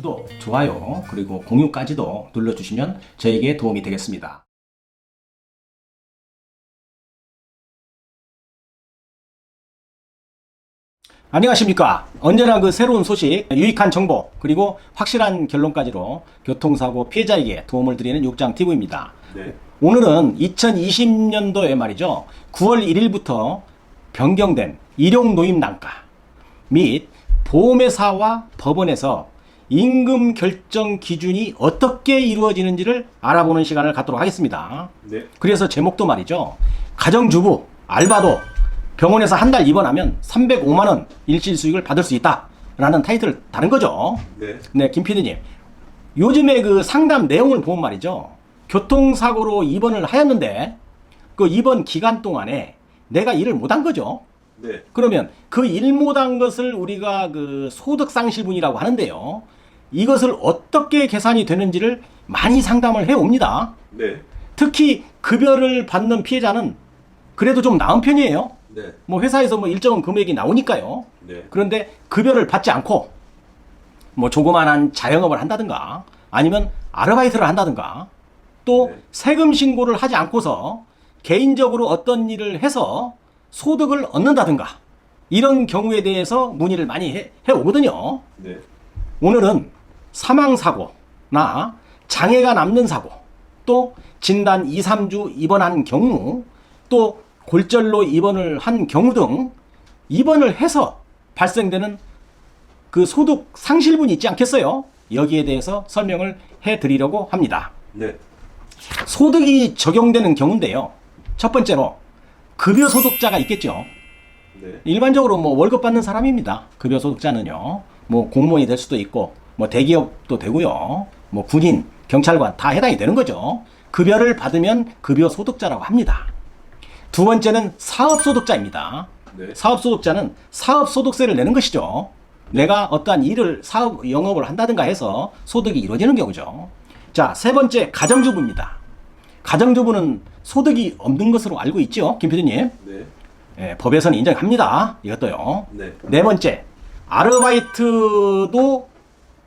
구독, 좋아요, 그리고 공유까지도 눌러주시면 저에게 도움이 되겠습니다. 안녕하십니까. 언제나 그 새로운 소식, 유익한 정보, 그리고 확실한 결론까지로 교통사고 피해자에게 도움을 드리는 육장TV입니다. 네. 오늘은 2020년도에 말이죠. 9월 1일부터 변경된 일용노임단가 및 보험회사와 법원에서 임금 결정 기준이 어떻게 이루어지는지를 알아보는 시간을 갖도록 하겠습니다. 네. 그래서 제목도 말이죠. 가정주부, 알바도 병원에서 한 달 입원하면 305만원 일실 수익을 받을 수 있다 라는 타이틀을 다른 거죠. 네. 네, 김 PD님. 요즘에 그 상담 내용을 보면 말이죠. 교통사고로 입원을 하였는데 그 입원 기간 동안에 내가 일을 못한 거죠. 네. 그러면 그 일 못한 것을 우리가 그 소득상실분이라고 하는데요. 이것을 어떻게 계산이 되는지를 많이 상담을 해 옵니다. 네. 특히 급여를 받는 피해자는 그래도 좀 나은 편이에요. 네. 뭐 회사에서 뭐 일정한 금액이 나오니까요. 네. 그런데 급여를 받지 않고 뭐 조그만한 자영업을 한다든가 아니면 아르바이트를 한다든가 또 네. 세금 신고를 하지 않고서 개인적으로 어떤 일을 해서 소득을 얻는다든가 이런 경우에 대해서 문의를 많이 해 오거든요. 네. 오늘은 사망사고나 장애가 남는 사고, 또 진단 2, 3주 입원한 경우, 또 골절로 입원을 한 경우 등 입원을 해서 발생되는 그 소득 상실분이 있지 않겠어요? 여기에 대해서 설명을 해 드리려고 합니다. 네. 소득이 적용되는 경우인데요. 첫 번째로 급여 소득자가 있겠죠. 네. 일반적으로 뭐 월급 받는 사람입니다. 급여 소득자는요. 뭐 공무원이 될 수도 있고 뭐 대기업도 되고요. 뭐 군인, 경찰관 다 해당이 되는 거죠. 급여를 받으면 급여 소득자라고 합니다. 두 번째는 사업소득자입니다. 네. 사업소득자는 사업소득세를 내는 것이죠. 내가 어떠한 일을 사업 영업을 한다든가 해서 소득이 이루어지는 경우죠. 자, 세 번째 가정주부입니다. 가정주부는 소득이 없는 것으로 알고 있죠, 김 PD님. 네. 예, 법에서는 인정합니다. 이것도요. 네. 네 번째, 아르바이트도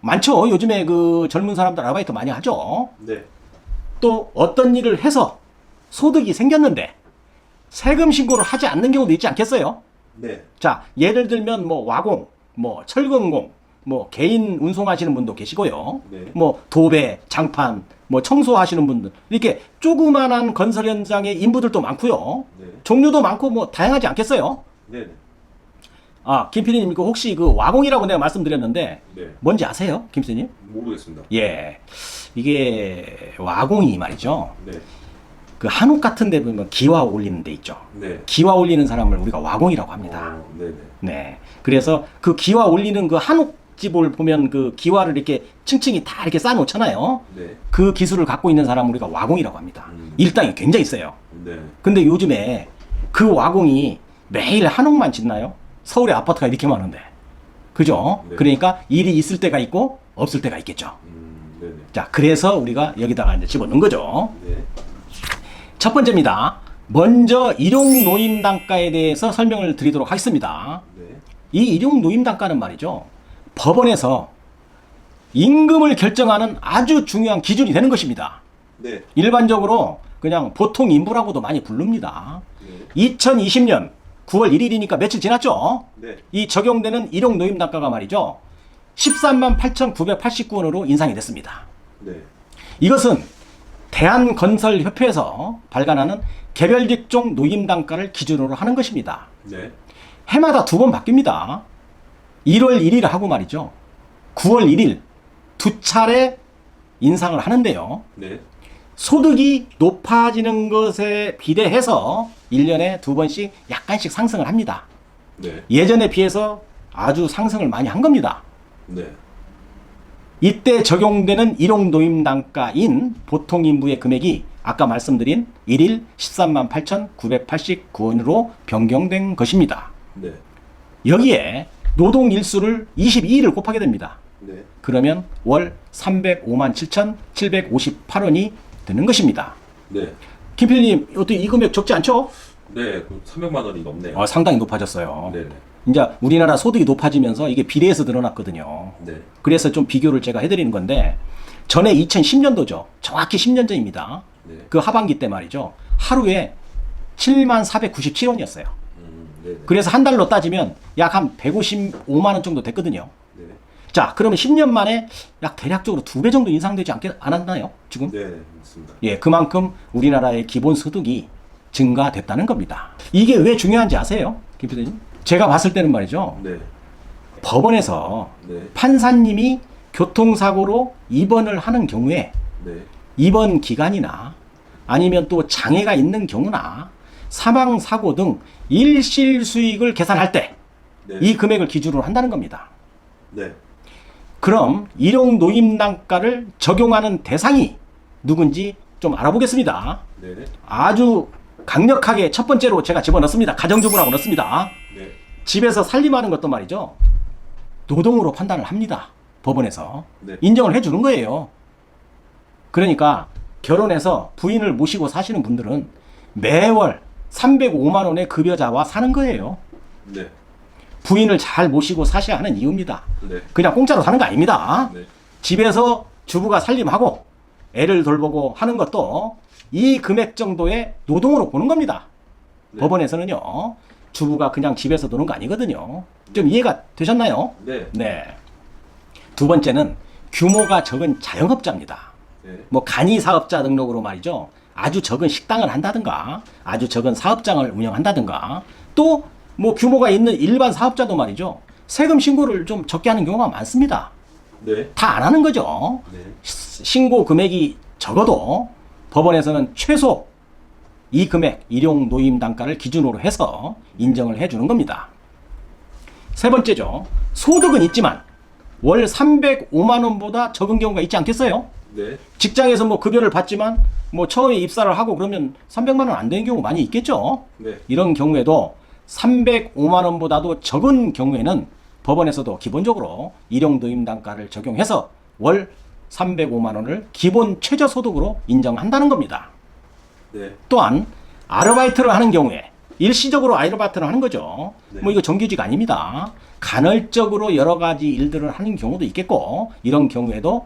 많죠. 요즘에 그 젊은 사람들 아르바이트 많이 하죠. 네. 또 어떤 일을 해서 소득이 생겼는데 세금 신고를 하지 않는 경우도 있지 않겠어요? 네. 자, 예를 들면 뭐 와공, 뭐 철근공, 뭐 개인 운송하시는 분도 계시고요. 네. 뭐 도배, 장판, 뭐 청소하시는 분들 이렇게 조그만한 건설 현장의 인부들도 많고요. 네. 종류도 많고 뭐 다양하지 않겠어요? 네. 아, 김 PD님, 그 혹시 그 와공이라고 내가 말씀드렸는데 네. 뭔지 아세요, 김 PD님? 모르겠습니다. 예, 이게 와공이 말이죠. 네. 그 한옥 같은 데 보면 기와 올리는 데 있죠. 네. 기와 올리는 사람을 우리가 와공이라고 합니다. 네. 네. 네. 그래서 그 기와 올리는 그 한옥집을 보면 그 기와를 이렇게 층층이 다 이렇게 쌓아 놓잖아요. 네. 그 기술을 갖고 있는 사람을 우리가 와공이라고 합니다. 일당이 굉장히 세요. 네. 근데 요즘에 그 와공이 매일 한옥만 짓나요? 서울에 아파트가 이렇게 많은데. 그죠? 네. 그러니까 일이 있을 때가 있고 없을 때가 있겠죠. 네. 자, 그래서 우리가 여기다가 이제 집어넣은 거죠. 네. 첫 번째입니다. 먼저 일용노임단가에 대해서 설명을 드리도록 하겠습니다. 네. 이 일용노임단가는 말이죠. 법원에서 임금을 결정하는 아주 중요한 기준이 되는 것입니다. 네. 일반적으로 그냥 보통 인부라고도 많이 부릅니다. 네. 2020년 9월 1일이니까 며칠 지났죠? 네. 이 적용되는 일용노임단가가 말이죠. 13만 8,989원으로 인상이 됐습니다. 네. 이것은 대한건설협회에서 발간하는 개별직종 노임단가를 기준으로 하는 것입니다. 네. 해마다 2번 바뀝니다. 1월 1일 하고 말이죠. 9월 1일 두 차례 인상을 하는데요. 네. 소득이 높아지는 것에 비례해서 1년에 2번씩 약간씩 상승을 합니다. 네. 예전에 비해서 아주 상승을 많이 한 겁니다. 네. 이때 적용되는 일용노임단가인 보통인부의 금액이 아까 말씀드린 1일 13만 8,989원으로 변경된 것입니다. 네. 여기에 노동일수를 22일을 곱하게 됩니다. 네. 그러면 월 305만 7,758원이 되는 것입니다. 네. 김 PD님, 어떻게 이 금액 적지 않죠? 네, 그 300만 원이 넘네요. 상당히 높아졌어요. 네네. 이제 우리나라 소득이 높아지면서 이게 비례해서 늘어났거든요. 네. 그래서 좀 비교를 제가 해드리는 건데 전에 2010년도죠. 정확히 10년 전입니다. 네. 그 하반기 때 말이죠. 하루에 7497원이었어요. 네네. 그래서 한 달로 따지면 약 한 155만 원 정도 됐거든요. 네. 자, 그러면 10년 만에 약 대략적으로 2배 정도 인상되지 않았나요? 지금? 네, 맞습니다. 예, 그만큼 우리나라의 기본 소득이 증가됐다는 겁니다. 이게 왜 중요한지 아세요? 김 PD님? 제가 봤을 때는 말이죠. 네. 법원에서 네. 판사님이 교통사고로 입원을 하는 경우에 네. 입원 기간이나 아니면 또 장애가 있는 경우나 사망 사고 등 일실 수익을 계산할 때 이 네. 금액을 기준으로 한다는 겁니다. 네. 그럼 일용 노임 단가를 적용하는 대상이 누군지 좀 알아보겠습니다. 네. 아주 강력하게 첫 번째로 제가 집어넣습니다. 가정주부라고 넣습니다. 네. 집에서 살림하는 것도 말이죠. 노동으로 판단을 합니다. 법원에서. 네. 인정을 해주는 거예요. 그러니까 결혼해서 부인을 모시고 사시는 분들은 매월 305만 원의 급여자와 사는 거예요. 네. 부인을 잘 모시고 사셔야 하는 이유입니다. 네. 그냥 공짜로 사는 거 아닙니다. 네. 집에서 주부가 살림하고 애를 돌보고 하는 것도 이 금액 정도의 노동으로 보는 겁니다. 네. 법원에서는요. 주부가 그냥 집에서 노는 거 아니거든요. 좀 이해가 되셨나요? 네. 네. 두 번째는 규모가 적은 자영업자입니다. 네. 뭐 간이 사업자 등록으로 말이죠. 아주 적은 식당을 한다든가 아주 적은 사업장을 운영한다든가 또 뭐 규모가 있는 일반 사업자도 말이죠. 세금 신고를 좀 적게 하는 경우가 많습니다. 네. 다 안 하는 거죠. 네. 신고 금액이 적어도 법원에서는 최소 이 금액 일용 노임 단가를 기준으로 해서 인정을 해주는 겁니다. 세 번째죠. 소득은 있지만 월 305만 원보다 적은 경우가 있지 않겠어요? 네. 직장에서 뭐 급여를 받지만 뭐 처음에 입사를 하고 그러면 300만 원 안 되는 경우 많이 있겠죠. 네. 이런 경우에도 305만 원보다도 적은 경우에는 법원에서도 기본적으로 일용 노임 단가를 적용해서 월 305만 원을 기본 최저소득으로 인정한다는 겁니다. 네. 또한 아르바이트를 하는 경우에 일시적으로 아르바이트를 하는 거죠. 네. 뭐 이거 정규직 아닙니다. 간헐적으로 여러 가지 일들을 하는 경우도 있겠고 이런 경우에도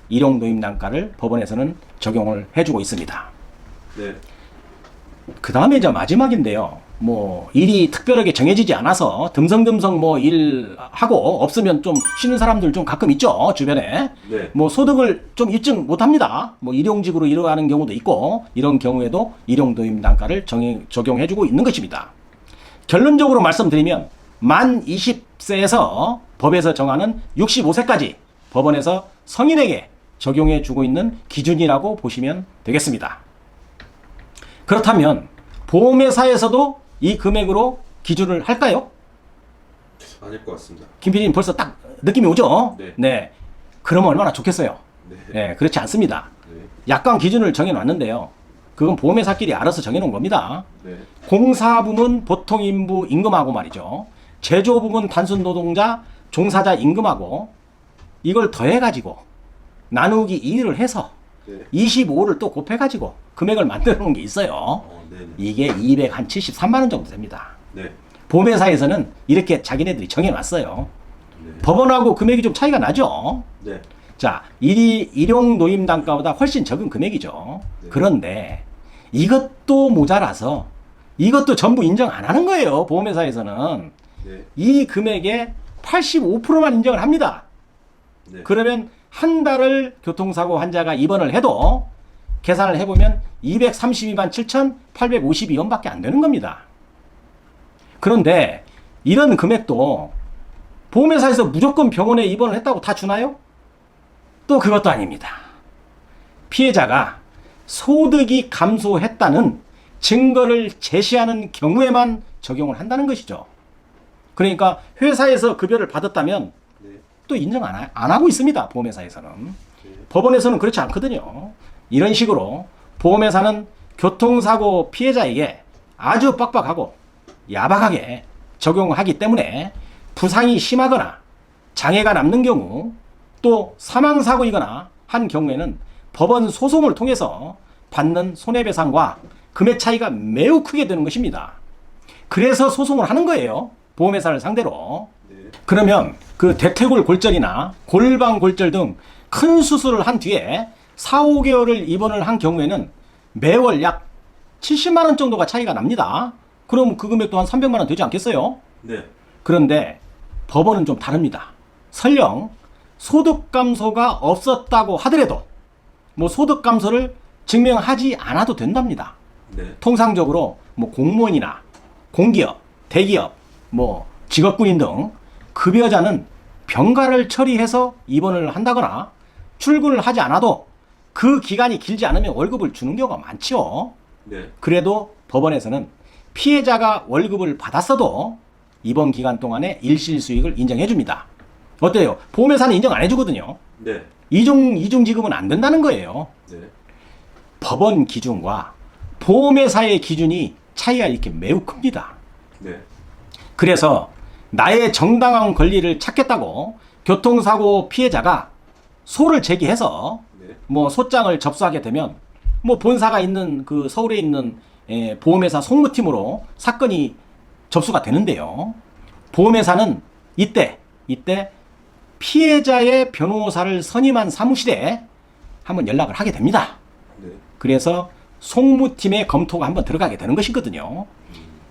일용 노임 단가를 법원에서는 적용을 해주고 있습니다. 네. 그 다음에 이제 마지막인데요. 뭐 일이 특별하게 정해지지 않아서 듬성듬성 뭐 일하고 없으면 좀 쉬는 사람들 좀 가끔 있죠. 주변에. 네. 뭐 소득을 좀 입증 못합니다. 뭐 일용직으로 일하는 경우도 있고 이런 경우에도 일용도임 단가를 적용해주고 있는 것입니다. 결론적으로 말씀드리면 만 20세에서 법에서 정하는 65세까지 법원에서 성인에게 적용해주고 있는 기준이라고 보시면 되겠습니다. 그렇다면 보험회사에서도 이 금액으로 기준을 할까요? 아닐 것 같습니다. 김 PD님 벌써 딱 느낌이 오죠? 네. 그러면 얼마나 좋겠어요? 네. 네, 그렇지 않습니다. 네. 약관 기준을 정해놨는데요. 그건 보험회사끼리 알아서 정해놓은 겁니다. 네. 공사부문 보통인부 임금하고 말이죠. 제조부문 단순 노동자 종사자 임금하고 이걸 더해가지고 나누기 2를 해서 네. 25를 또 곱해가지고 금액을 만들어 놓은 게 있어요. 네. 이게 273만 원 정도 됩니다. 네. 보험회사에서는 이렇게 자기네들이 정해놨어요. 네. 법원하고 금액이 좀 차이가 나죠. 네. 자, 일용 노임 단가보다 훨씬 적은 금액이죠. 네. 그런데 이것도 모자라서 이것도 전부 인정 안 하는 거예요. 보험회사에서는. 네. 이 금액의 85%만 인정을 합니다. 네. 그러면 한 달을 교통사고 환자가 입원을 해도 계산을 해보면 232만 7,852원밖에 안 되는 겁니다. 그런데 이런 금액도 보험회사에서 무조건 병원에 입원을 했다고 다 주나요? 또 그것도 아닙니다. 피해자가 소득이 감소했다는 증거를 제시하는 경우에만 적용을 한다는 것이죠. 그러니까 회사에서 급여를 받았다면 네. 또 인정 안 하고 있습니다. 보험회사에서는. 네. 법원에서는 그렇지 않거든요. 이런 식으로 보험회사는 교통사고 피해자에게 아주 빡빡하고 야박하게 적용하기 때문에 부상이 심하거나 장애가 남는 경우 또 사망사고이거나 한 경우에는 법원 소송을 통해서 받는 손해배상과 금액 차이가 매우 크게 되는 것입니다. 그래서 소송을 하는 거예요. 보험회사를 상대로. 네. 그러면 그 대퇴골 골절이나 골반 골절 등 큰 수술을 한 뒤에 4, 5개월을 입원을 한 경우에는 매월 약 70만 원 정도가 차이가 납니다. 그럼 그 금액도 한 300만 원 되지 않겠어요? 네. 그런데 법원은 좀 다릅니다. 설령 소득 감소가 없었다고 하더라도 뭐 소득 감소를 증명하지 않아도 된답니다. 네. 통상적으로 뭐 공무원이나 공기업, 대기업, 뭐 직업군인 등 급여자는 병가를 처리해서 입원을 한다거나 출근을 하지 않아도 그 기간이 길지 않으면 월급을 주는 경우가 많죠. 네. 그래도 법원에서는 피해자가 월급을 받았어도 입원 기간 동안에 일실 수익을 인정해 줍니다. 어때요? 보험회사는 인정 안 해주거든요. 네. 이중 지급은 안 된다는 거예요. 네. 법원 기준과 보험회사의 기준이 차이가 이렇게 매우 큽니다. 네. 그래서 나의 정당한 권리를 찾겠다고 교통사고 피해자가 소를 제기해서 네. 뭐 소장을 접수하게 되면 뭐 본사가 있는 그 서울에 있는 보험회사 송무팀으로 사건이 접수가 되는데요. 보험회사는 이때 피해자의 변호사를 선임한 사무실에 한번 연락을 하게 됩니다. 네. 그래서 송무팀의 검토가 한번 들어가게 되는 것이거든요.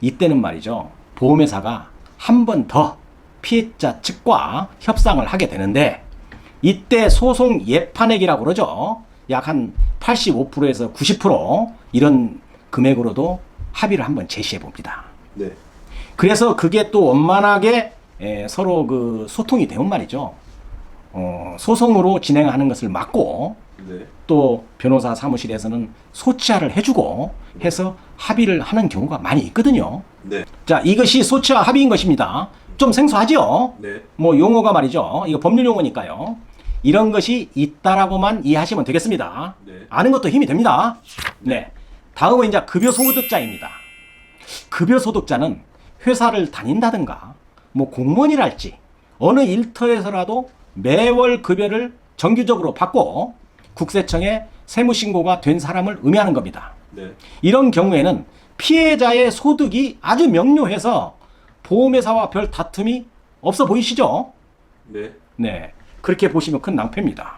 이때는 말이죠. 보험회사가 한 번 더 피해자 측과 협상을 하게 되는데 이때 소송 예판액이라고 그러죠. 약 한 85%에서 90% 이런 금액으로도 합의를 한번 제시해 봅니다. 네. 그래서 그게 또 원만하게 서로 그 소통이 되면 말이죠. 소송으로 진행하는 것을 막고 네. 또 변호사 사무실에서는 소치하를 해주고 해서 합의를 하는 경우가 많이 있거든요. 네. 자, 이것이 소치와 합의인 것입니다. 좀 생소하죠? 네. 뭐 용어가 말이죠. 이거 법률 용어니까요. 이런 것이 있다라고만 이해하시면 되겠습니다. 네. 아는 것도 힘이 됩니다. 네. 다음은 이제 급여소득자입니다. 급여소득자는 회사를 다닌다든가 뭐 공무원이랄지 어느 일터에서라도 매월 급여를 정기적으로 받고 국세청에 세무신고가 된 사람을 의미하는 겁니다. 네. 이런 경우에는 피해자의 소득이 아주 명료해서 보험회사와 별 다툼이 없어 보이시죠? 네. 네. 그렇게 보시면 큰 낭패입니다.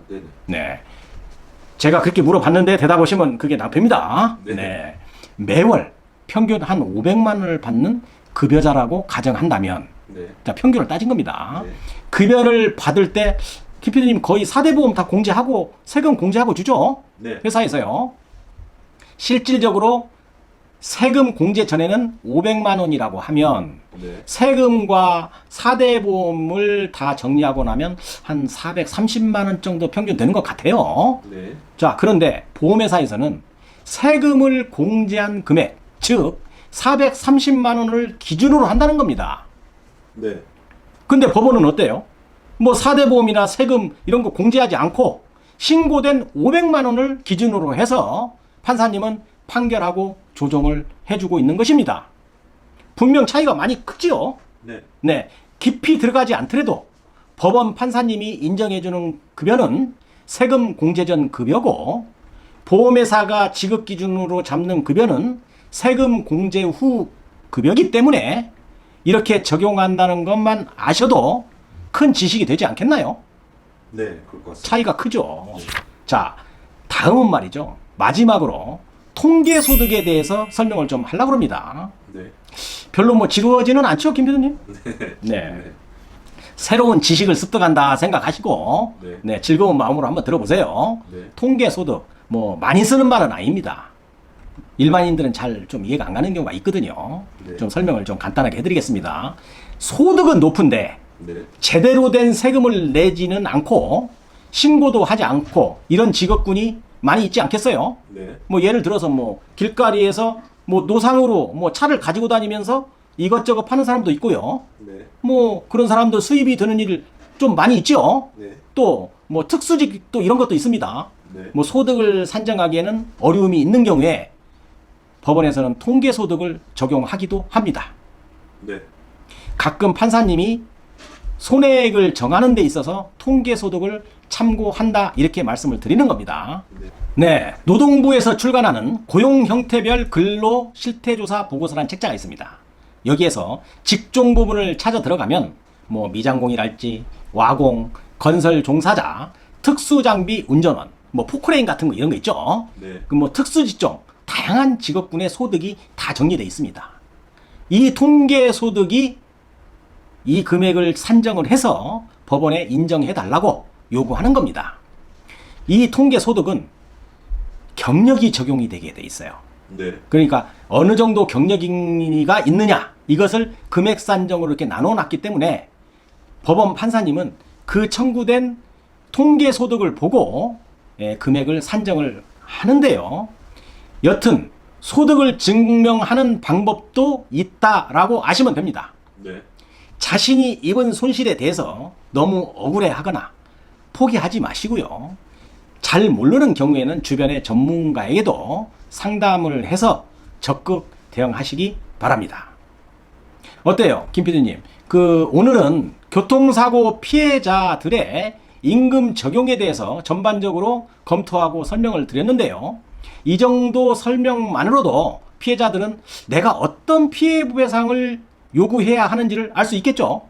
네네. 네. 제가 그렇게 물어봤는데 대답하시면 그게 낭패입니다. 네. 네. 매월 평균 한 500만 원을 받는 급여자라고 가정한다면 네. 자, 평균을 따진 겁니다. 네. 급여를 받을 때 김PD님 거의 4대 보험 다 공제하고 세금 공제하고 주죠? 네. 회사에서요. 실질적으로 세금 공제 전에는 500만 원이라고 하면 네. 세금과 4대 보험을 다 정리하고 나면 한 430만 원 정도 평균 되는 것 같아요. 네. 자, 그런데 보험회사에서는 세금을 공제한 금액, 즉 430만 원을 기준으로 한다는 겁니다. 네. 근데 법원은 어때요? 뭐 4대 보험이나 세금 이런 거 공제하지 않고 신고된 500만 원을 기준으로 해서 판사님은 판결하고 조정을 해주고 있는 것입니다. 분명 차이가 많이 크지요? 네. 네. 깊이 들어가지 않더라도 법원 판사님이 인정해주는 급여는 세금 공제 전 급여고 보험회사가 지급 기준으로 잡는 급여는 세금 공제 후 급여기 때문에 이렇게 적용한다는 것만 아셔도 큰 지식이 되지 않겠나요? 네. 그럴 것 같습니다. 차이가 크죠. 자, 다음은 말이죠. 마지막으로 통계소득에 대해서 설명을 좀 하려고 합니다. 네. 별로 뭐 지루하지는 않죠, 김 교수님? 네. 네. 새로운 지식을 습득한다 생각하시고 네. 네, 즐거운 마음으로 한번 들어보세요. 네. 통계소득, 뭐 많이 쓰는 말은 아닙니다. 일반인들은 잘 좀 이해가 안 가는 경우가 있거든요. 네. 좀 설명을 좀 간단하게 해드리겠습니다. 소득은 높은데 네. 제대로 된 세금을 내지는 않고 신고도 하지 않고 이런 직업군이 많이 있지 않겠어요? 네. 뭐 예를 들어서 뭐 길거리에서 뭐 노상으로 뭐 차를 가지고 다니면서 이것저것 파는 사람도 있고요. 네. 뭐 그런 사람도 수입이 되는 일 좀 많이 있죠. 네. 또 뭐 특수직 또 이런 것도 있습니다. 네. 뭐 소득을 산정하기에는 어려움이 있는 경우에 법원에서는 통계소득을 적용하기도 합니다. 네. 가끔 판사님이 손해액을 정하는 데 있어서 통계소득을 참고한다 이렇게 말씀을 드리는 겁니다. 네. 네, 노동부에서 출간하는 고용 형태별 근로 실태조사 보고서라는 책자가 있습니다. 여기에서 직종 부분을 찾아 들어가면 뭐 미장공이랄지 와공, 건설 종사자, 특수장비 운전원, 뭐 포크레인 같은 거 이런 거 있죠. 네. 그 뭐 특수직종, 다양한 직업군의 소득이 다 정리되어 있습니다. 이 통계 소득이 이 금액을 산정을 해서 법원에 인정해 달라고 요구하는 겁니다. 이 통계 소득은 경력이 적용이 되게 돼 있어요. 네. 그러니까 어느 정도 경력이가 있느냐 이것을 금액 산정으로 이렇게 나눠 놨기 때문에 법원 판사님은 그 청구된 통계 소득을 보고 금액을 산정을 하는데요. 여튼 소득을 증명하는 방법도 있다라고 아시면 됩니다. 네. 자신이 입은 손실에 대해서 너무 억울해하거나 포기하지 마시고요. 잘 모르는 경우에는 주변의 전문가에게도 상담을 해서 적극 대응하시기 바랍니다. 어때요, 김 PD님? 오늘은 교통사고 피해자들의 임금 적용에 대해서 전반적으로 검토하고 설명을 드렸는데요. 이 정도 설명만으로도 피해자들은 내가 어떤 피해배상을 요구해야 하는지를 알 수 있겠죠.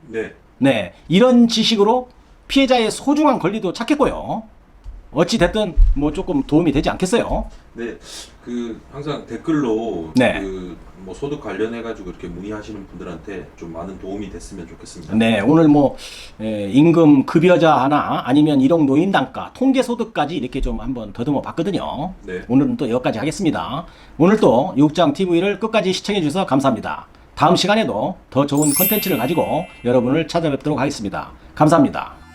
네. 네, 이런 지식으로 피해자의 소중한 권리도 찾겠고요. 어찌 됐든 뭐 조금 도움이 되지 않겠어요? 네. 항상 댓글로 네. 뭐 소득 관련해 가지고 이렇게 문의하시는 분들한테 좀 많은 도움이 됐으면 좋겠습니다. 네, 오늘 뭐 임금 급여자 하나 아니면 일용 노인 단가, 통계 소득까지 이렇게 좀 한번 더듬어 봤거든요. 네. 오늘은 또 여기까지 하겠습니다. 오늘 또 육장 TV를 끝까지 시청해 주셔서 감사합니다. 다음 시간에도 더 좋은 컨텐츠를 가지고 여러분을 찾아뵙도록 하겠습니다. 감사합니다.